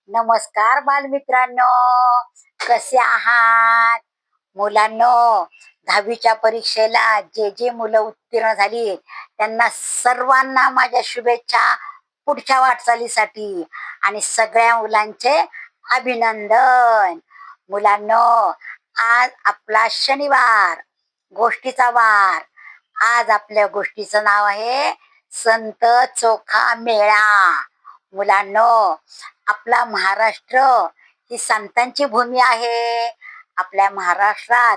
नमस्कार बालमित्रांनो, कसे आहात? मुलांनो, 10वीच्या परीक्षेला जे जे मुलं उत्तीर्ण झाली त्यांना सर्वांना माझ्या शुभेच्छा पुढच्या वाटचालीसाठी आणि सगळ्या मुलांचे अभिनंदन. मुलांनो, आज आपला शनिवार, गोष्टीचा वार. आज आपल्या गोष्टीचं नाव आहे संत चोखा मेळा. मुलांनो, आपला महाराष्ट्र ही संतांची भूमी आहे. आपल्या महाराष्ट्रात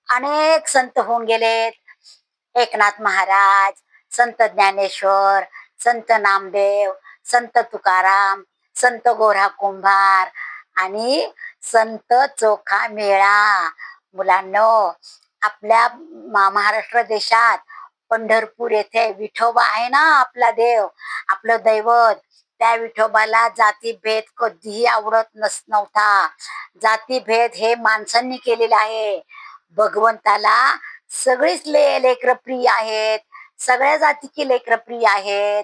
अनेक संत होऊन गेलेत. एकनाथ महाराज, संत ज्ञानेश्वर, संत नामदेव, संत तुकाराम, संत गोरा कुंभार आणि संत चोखा मेळा. मुलांनो, आपल्या महाराष्ट्र देशात पंढरपूर येथे विठोबा आहे ना, आपला देव, आपलं दैवत. त्या विठोबाला जातीभेद कधीही आवडत नव्हता. जातीभेद हे माणसांनी केलेलं आहे. भगवंताला सगळीच लेकरं प्रिय आहेत, सगळ्या जातीची लेकरं प्रिय आहेत.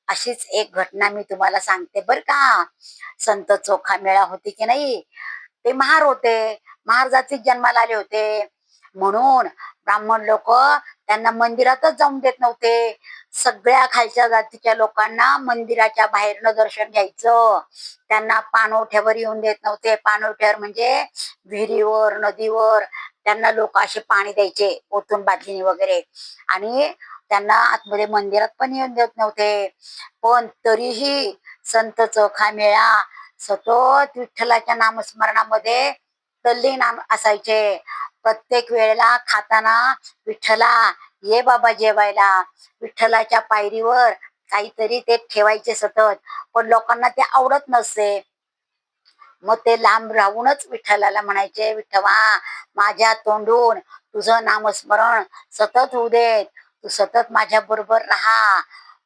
अशीच एक घटना मी तुम्हाला सांगते बर का. संत चोखा मेळा होते की नाही, ते महार होते, महार जातीत जन्माला आले होते. म्हणून ब्राह्मण लोक त्यांना मंदिरातच जाऊन देत नव्हते. सगळ्या खालच्या जातीच्या लोकांना मंदिराच्या बाहेरनं दर्शन घ्यायचं. त्यांना पाणवठ्यावर येऊन देत नव्हते. पाणवठ्यावर म्हणजे विहिरीवर, नदीवर त्यांना लोक असे पाणी द्यायचे ओतून बादलीने वगैरे, आणि त्यांना आतमध्ये मंदिरात पण येऊन देत नव्हते. पण तरीही संत चोखा मेळा सतत विठ्ठलाच्या नामस्मरणामध्ये तल्लीन असायचे. प्रत्येक वेळेला खाताना विठ्ठला ये बाबा जेवायला, विठ्ठलाच्या पायरीवर काहीतरी ते ठेवायचे सतत. पण लोकांना ते आवडत नसे. मग ते लांब राहूनच विठ्ठलाला म्हणायचे, विठ्ठवा माझ्या तोंडून तुझं नामस्मरण सतत होऊ देत, तू सतत माझ्या बरोबर राहा.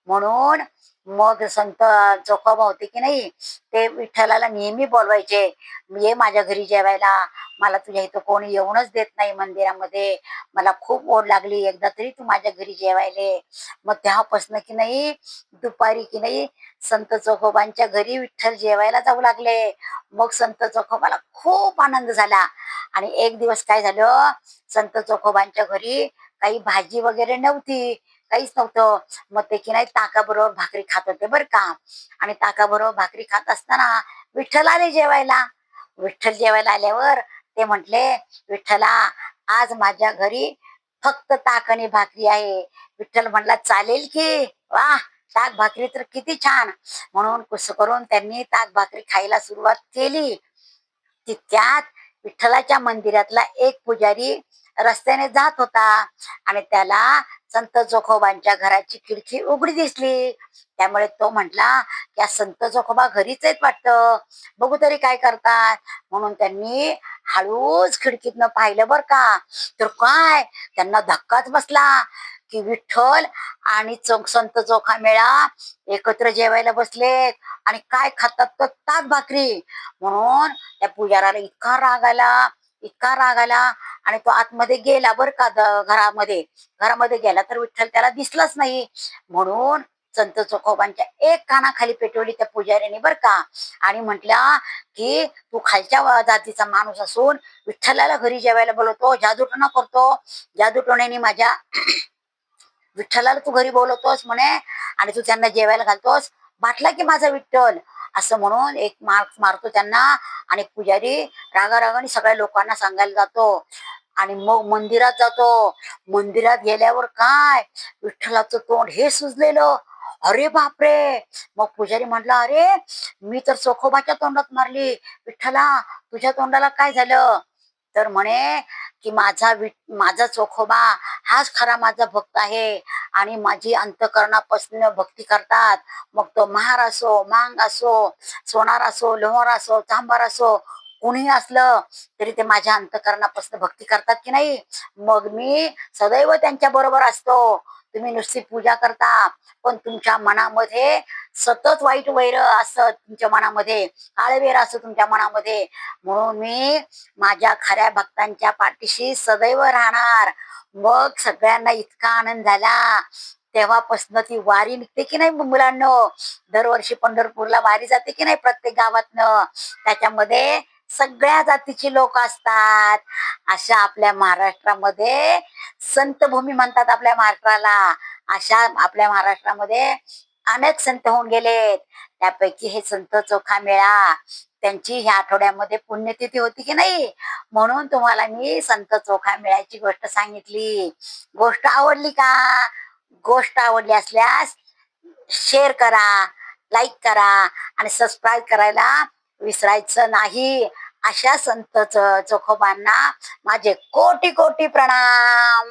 म्हणून मग संत चोखोबा होते की नाही, ते विठ्ठलाला नेहमी बोलवायचे, ये माझ्या घरी जेवायला, मला तुझ्या इथं कोणी येऊनच देत नाही मंदिरामध्ये, मला खूप ओढ लागली, एकदा तरी तू माझ्या घरी जेवायले. मग तेव्हापासून की नाही दुपारी की नाही संत चोखोबांच्या घरी विठ्ठल जेवायला जाऊ लागले. मग संत चोखोबाला खूप आनंद झाला. आणि एक दिवस काय झालं, संत चोखोबांच्या घरी काही भाजी वगैरे नव्हती, काहीच नव्हतं. मग ते की नाही ताकाबरोबर भाकरी खात होते बर का. आणि ताकाबरोबर भाकरी खात असताना विठ्ठल आले जेवायला. विठ्ठल जेवायला आल्यावर ते म्हटले, विठ्ठला आज माझ्या घरी फक्त ताक आणि भाकरी आहे. विठ्ठल म्हणला, चालेल की, वा ताक भाकरी तर किती छान. म्हणून कसं करून त्यांनी ताक भाकरी खायला सुरुवात केली. तितक्यात विठ्ठलाच्या मंदिरातला एक पुजारी रस्त्याने जात होता आणि त्याला संत चोखोबांच्या घराची खिडकी उघडी दिसली. त्यामुळे तो म्हटला, या संत चोखोबा घरीच आहेत वाटतं, बघू तरी काय करतात. म्हणून त्यांनी हळूच खिडकीतनं पाहिलं बर का. तर काय, त्यांना धक्काच बसला की विठ्ठल आणि संत चोखा मेळा एकत्र जेवायला बसलेत आणि काय खातात तर ताक भाकरी. म्हणून त्या पुजाराला इतका राग आला, इतका राग आला, आणि तो आतमध्ये गेला बर का. घरामध्ये घरामध्ये गेला तर विठ्ठल त्याला दिसलाच नाही. म्हणून संत चोखोबांच्या एक कानाखाली पेटवली त्या पुजाऱ्याने बर का, आणि म्हटला की तू खालच्या जातीचा माणूस असून विठ्ठलाला घरी जेवायला बोलवतो, जादूटोणा करतो, जादूटोण्याने माझ्या विठ्ठलाला तू घरी बोलवतोस म्हणे, आणि तू त्यांना जेवायला घालतोस, बाटला की माझा विठ्ठल, असं म्हणून एक मारतो त्यांना. आणि पुजारी रागारागाने सगळ्या लोकांना सांगायला जातो आणि मग मंदिरात जातो. मंदिरात गेल्यावर काय, विठ्ठलाचं तोंड हे सुजलेलं. अरे बापरे. मग पुजारी म्हटला, अरे मी तर चोखोबाच्या तोंडात मारली, विठ्ठला तुझ्या तोंडाला काय झालं? तर म्हणे की माझा चोखोबा हाच खरा माझा भक्त आहे, आणि माझी अंतकरणापासून भक्ती करतात. मग तो महार असो, मांग असो, सोनार असो, लोहार असो, चांभार असो, कुणी असलं तरी ते माझ्या अंतकरणापासून भक्ती करतात की नाही. मग मी सदैव त्यांच्या बरोबर असतो. तुम्ही नुसती पूजा करता, पण तुमच्या मनामध्ये सतत वाईट वैर असत, तुमच्या मनामध्ये काळवेर असत तुमच्या मनामध्ये. म्हणून मी माझ्या खऱ्या भक्तांच्या पाठीशी सदैव राहणार. मग सगळ्यांना इतका आनंद झाला. तेव्हापासून ती वारी निघते की नाही मुलांना, दरवर्षी पंढरपूरला वारी जाते की नाही प्रत्येक गावातनं, त्याच्यामध्ये सगळ्या जातीची लोक असतात. अशा आपल्या महाराष्ट्रामध्ये संतभूमी म्हणतात आपल्या महाराष्ट्राला. अशा आपल्या महाराष्ट्रामध्ये अनेक संत होऊन गेलेत. त्यापैकी हे संत चोखामेळा, त्यांची ह्या आठवड्यामध्ये पुण्यतिथी होती की नाही, म्हणून तुम्हाला मी संत चोखामेळ्याची गोष्ट सांगितली. गोष्ट आवडली का? गोष्ट आवडली असल्यास शेअर करा, लाईक करा आणि सबस्क्राईब करायला विसरायचं नाही. अशा संत चोखोबांना माझे कोटी कोटी प्रणाम.